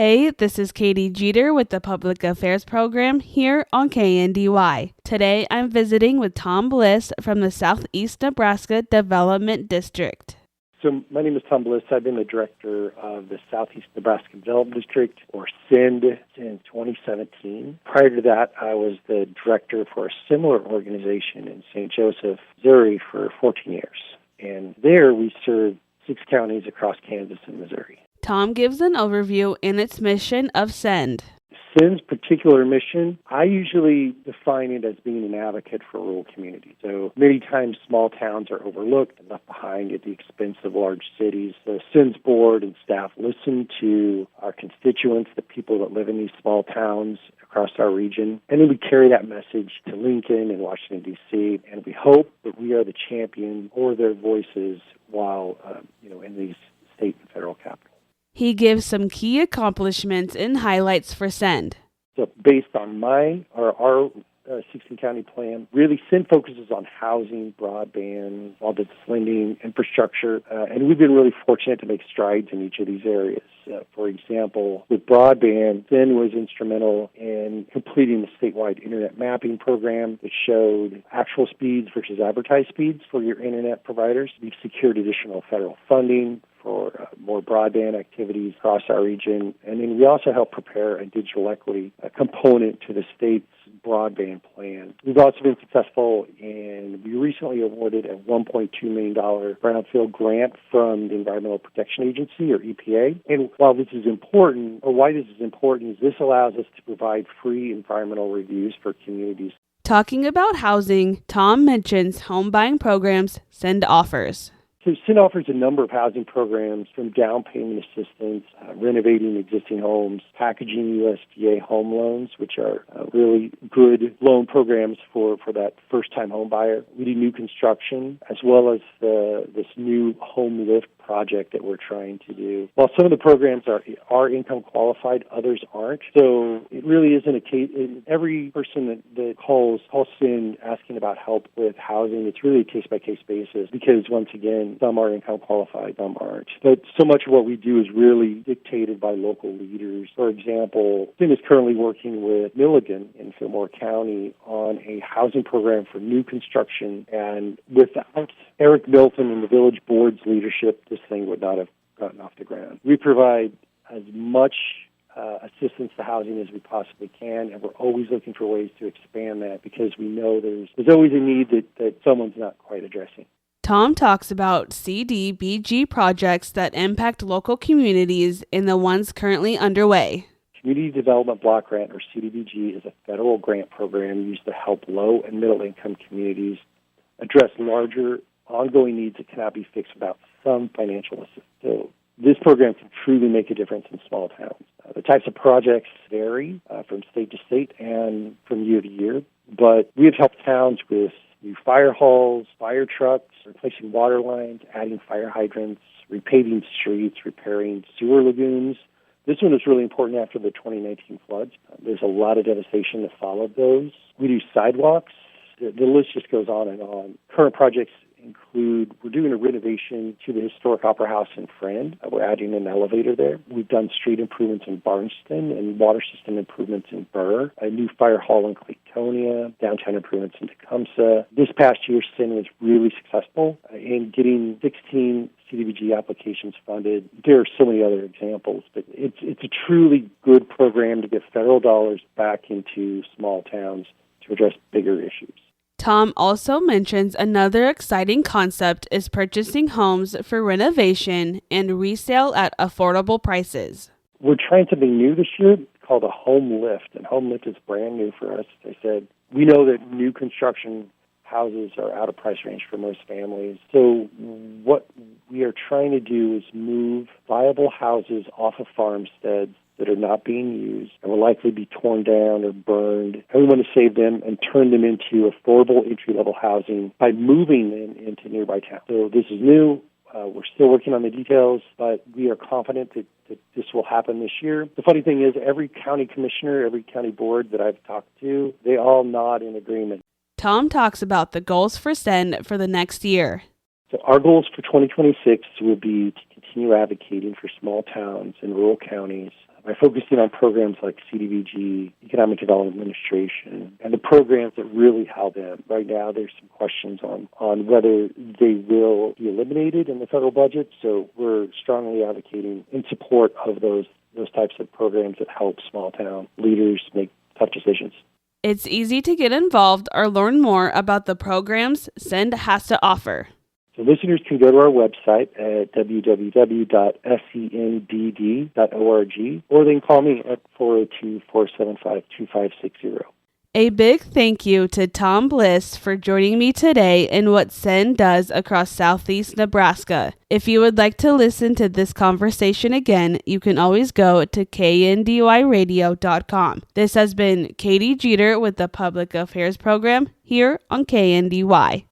Hey, this is Katy Jeter with the Public Affairs Program here on KNDY. Today I'm visiting with Tom Bliss from the Southeast Nebraska Development District. So my name is Tom Bliss. I've been the director of the Southeast Nebraska Development District, or SENDD, since 2017. Prior to that, I was the director for a similar organization in St. Joseph, Missouri for 14 years. And there we served 6 counties across Kansas and Missouri. Tom gives an overview in its mission of SENDD. SENDD's particular mission, I usually define it as being an advocate for rural communities. So many times small towns are overlooked and left behind at the expense of large cities. The SENDD's board and staff listen to our constituents, the people that live in these small towns across our region, and then we carry that message to Lincoln and Washington, D.C., and we hope that we are the champion for their voices while in these state and federal capitals. He gives some key accomplishments and highlights for SENDD. So based on our 16-county plan, really SENDD focuses on housing, broadband, small business lending, infrastructure, and we've been really fortunate to make strides in each of these areas. For example, with broadband, SENDD was instrumental in completing the statewide internet mapping program that showed actual speeds versus advertised speeds for your internet providers. We've secured additional federal funding for more broadband activities across our region. And then we also help prepare a digital equity component to the state's broadband plan. We've also been successful in, we recently awarded a $1.2 million brownfield grant from the Environmental Protection Agency, or EPA. And while this is important, or why this is important, is this allows us to provide free environmental reviews for communities. Talking about housing, Tom mentions home buying programs SENDD offers. So SENDD offers a number of housing programs, from down payment assistance, renovating existing homes, packaging USDA home loans, which are really good loan programs for that first-time home buyer. We do new construction, as well as this new home lift project that we're trying to do. While some of the programs are income qualified, others aren't. So it really isn't a case. Every person that calls SENDD asking about help with housing, it's really a case-by-case basis, because once again, some are income qualified, some aren't. But so much of what we do is really dictated by local leaders. For example, SENDD is currently working with Milligan in Fillmore County on a housing program for new construction, and without Eric Milton and the village board's leadership, this thing would not have gotten off the ground. We provide as much assistance to housing as we possibly can, and we're always looking for ways to expand that, because we know there's always a need that someone's not quite addressing. Tom talks about CDBG projects that impact local communities and the ones currently underway. Community Development Block Grant, or CDBG, is a federal grant program used to help low and middle-income communities address larger ongoing needs that cannot be fixed without some financial assistance. So this program can truly make a difference in small towns. The types of projects vary from state to state and from year to year, but we have helped towns with new fire halls, fire trucks, replacing water lines, adding fire hydrants, repaving streets, repairing sewer lagoons. This one is really important after the 2019 floods. There's a lot of devastation that followed those. We do sidewalks. The list just goes on and on. Current projects include, we're doing a renovation to the historic Opera House in Friend. We're adding an elevator there. We've done street improvements in Barnston and water system improvements in Burr, a new fire hall in Claytonia, downtown improvements in Tecumseh. This past year, SENDD was really successful in getting 16 CDBG applications funded. There are so many other examples, but it's a truly good program to get federal dollars back into small towns to address bigger issues. Tom also mentions another exciting concept is purchasing homes for renovation and resale at affordable prices. We're trying something new this year called a home lift, and home lift is brand new for us. As I said, we know that new construction houses are out of price range for most families. So what we are trying to do is move viable houses off of farmsteads that are not being used and will likely be torn down or burned. And we want to save them and turn them into affordable entry-level housing by moving them into nearby towns. So this is new. We're still working on the details, but we are confident that this will happen this year. The funny thing is, every county commissioner, every county board that I've talked to, they all nod in agreement. Tom talks about the goals for SENDD for the next year. So our goals for 2026 will be to continue advocating for small towns and rural counties by focusing on programs like CDBG, Economic Development Administration, and the programs that really help them. Right now, there's some questions on whether they will be eliminated in the federal budget, so we're strongly advocating in support of those types of programs that help small town leaders make tough decisions. It's easy to get involved or learn more about the programs SENDD has to offer. So listeners can go to our website at www.sendd.org, or they can call me at 402-475-2560. A big thank you to Tom Bliss for joining me today in what SENDD does across Southeast Nebraska. If you would like to listen to this conversation again, you can always go to kndyradio.com. This has been Katy Jeter with the Public Affairs Program here on KNDY.